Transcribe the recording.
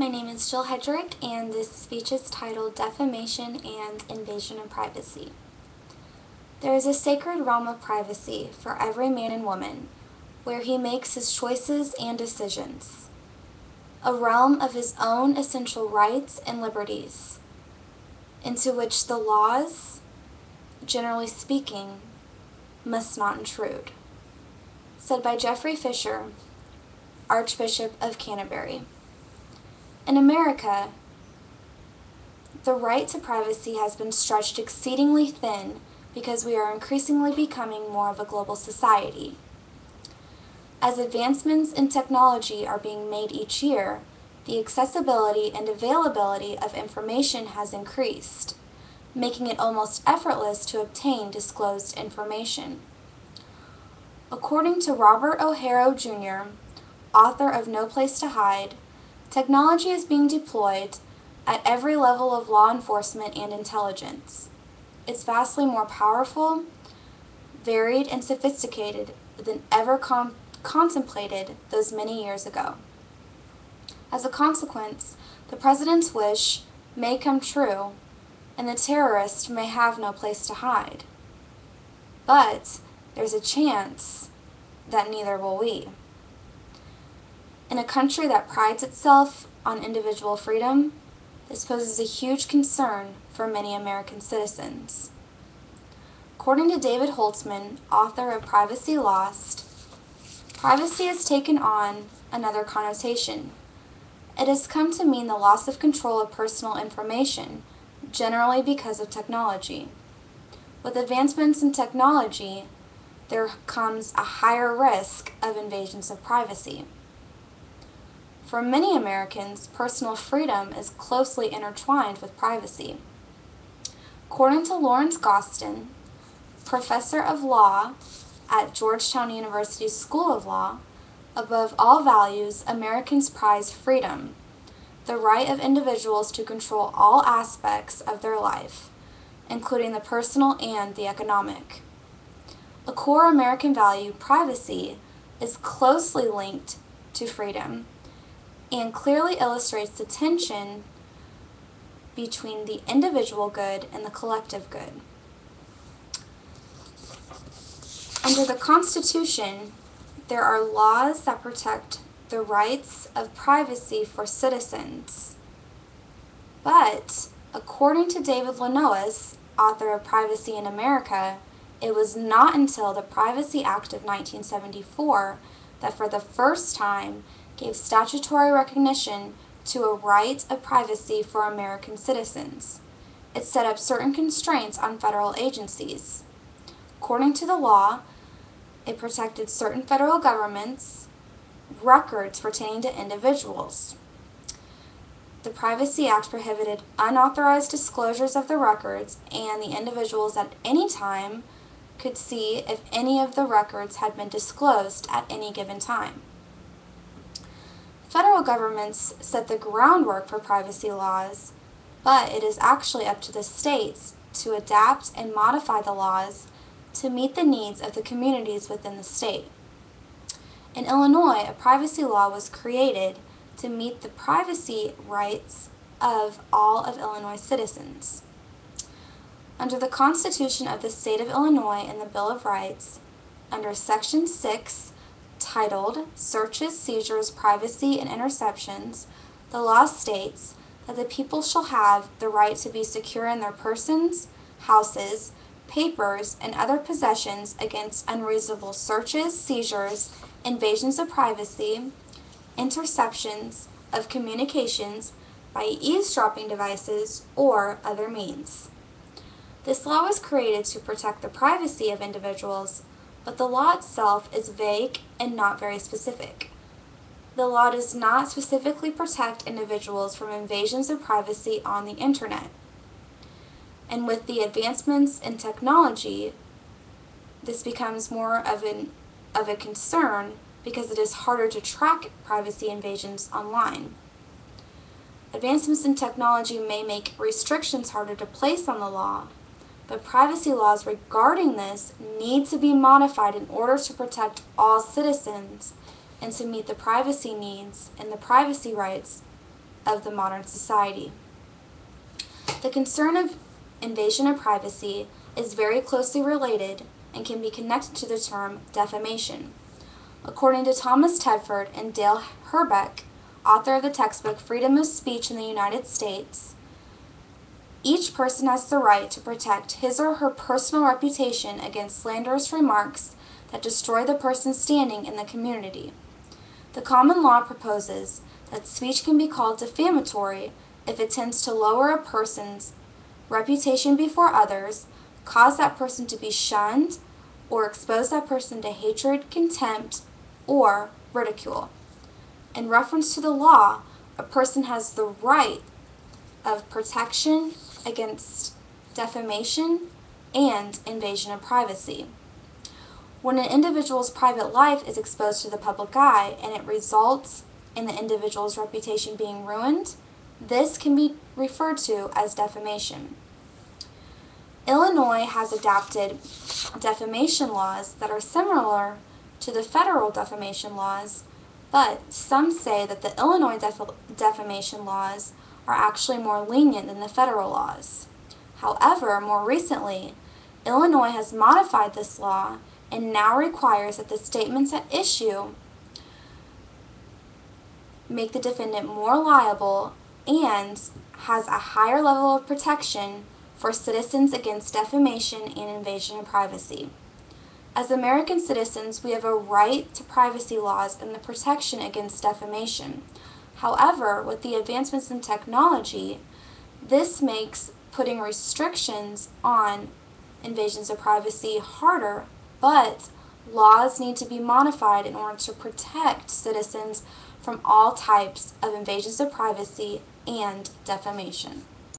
My name is Jill Headrick, and this speech is titled Defamation and Invasion of Privacy. There is a sacred realm of privacy for every man and woman, where he makes his choices and decisions. A realm of his own essential rights and liberties, into which the laws, generally speaking, must not intrude. Said by Geoffrey Fisher, Archbishop of Canterbury. In America, the right to privacy has been stretched exceedingly thin because we are increasingly becoming more of a global society. As advancements in technology are being made each year, the accessibility and availability of information has increased, making it almost effortless to obtain disclosed information. According to Robert O'Hara Jr., author of No Place to Hide, technology is being deployed at every level of law enforcement and intelligence. It's vastly more powerful, varied, and sophisticated than ever contemplated those many years ago. As a consequence, the president's wish may come true, and the terrorist may have no place to hide. But there's a chance that neither will we. In a country that prides itself on individual freedom, this poses a huge concern for many American citizens. According to David Holtzman, author of Privacy Lost, privacy has taken on another connotation. It has come to mean the loss of control of personal information, generally because of technology. With advancements in technology, there comes a higher risk of invasions of privacy. For many Americans, personal freedom is closely intertwined with privacy. According to Lawrence Gostin, professor of law at Georgetown University School of Law, above all values, Americans prize freedom, the right of individuals to control all aspects of their life, including the personal and the economic. A core American value, privacy, is closely linked to freedom and clearly illustrates the tension between the individual good and the collective good. Under the Constitution, there are laws that protect the rights of privacy for citizens. But, according to David Lanois, author of Privacy in America, it was not until the Privacy Act of 1974 that for the first time gave statutory recognition to a right of privacy for American citizens. It set up certain constraints on federal agencies. According to the law, it protected certain federal governments' records pertaining to individuals. The Privacy Act prohibited unauthorized disclosures of the records, and the individuals at any time could see if any of the records had been disclosed at any given time. Federal governments set the groundwork for privacy laws, but it is actually up to the states to adapt and modify the laws to meet the needs of the communities within the state. In Illinois, a privacy law was created to meet the privacy rights of all of Illinois citizens. Under the Constitution of the State of Illinois and the Bill of Rights, under Section 6, titled Searches, Seizures, Privacy, and Interceptions, the law states that the people shall have the right to be secure in their persons, houses, papers, and other possessions against unreasonable searches, seizures, invasions of privacy, interceptions of communications by eavesdropping devices or other means. This law was created to protect the privacy of individuals, but the law itself is vague and not very specific. The law does not specifically protect individuals from invasions of privacy on the internet. And with the advancements in technology, this becomes more of a concern because it is harder to track privacy invasions online. Advancements in technology may make restrictions harder to place on the law, but privacy laws regarding this need to be modified in order to protect all citizens and to meet the privacy needs and the privacy rights of the modern society. The concern of invasion of privacy is very closely related and can be connected to the term defamation. According to Thomas Tedford and Dale Headrick, author of the textbook Freedom of Speech in the United States, each person has the right to protect his or her personal reputation against slanderous remarks that destroy the person's standing in the community. The common law proposes that speech can be called defamatory if it tends to lower a person's reputation before others, cause that person to be shunned, or expose that person to hatred, contempt, or ridicule. In reference to the law, a person has the right of protection against defamation and invasion of privacy. When an individual's private life is exposed to the public eye and it results in the individual's reputation being ruined, this can be referred to as defamation. Illinois has adopted defamation laws that are similar to the federal defamation laws, but some say that the Illinois defamation laws are actually more lenient than the federal laws. However, more recently, Illinois has modified this law and now requires that the statements at issue make the defendant more liable and has a higher level of protection for citizens against defamation and invasion of privacy. As American citizens, we have a right to privacy laws and the protection against defamation. However, with the advancements in technology, this makes putting restrictions on invasions of privacy harder, but laws need to be modified in order to protect citizens from all types of invasions of privacy and defamation.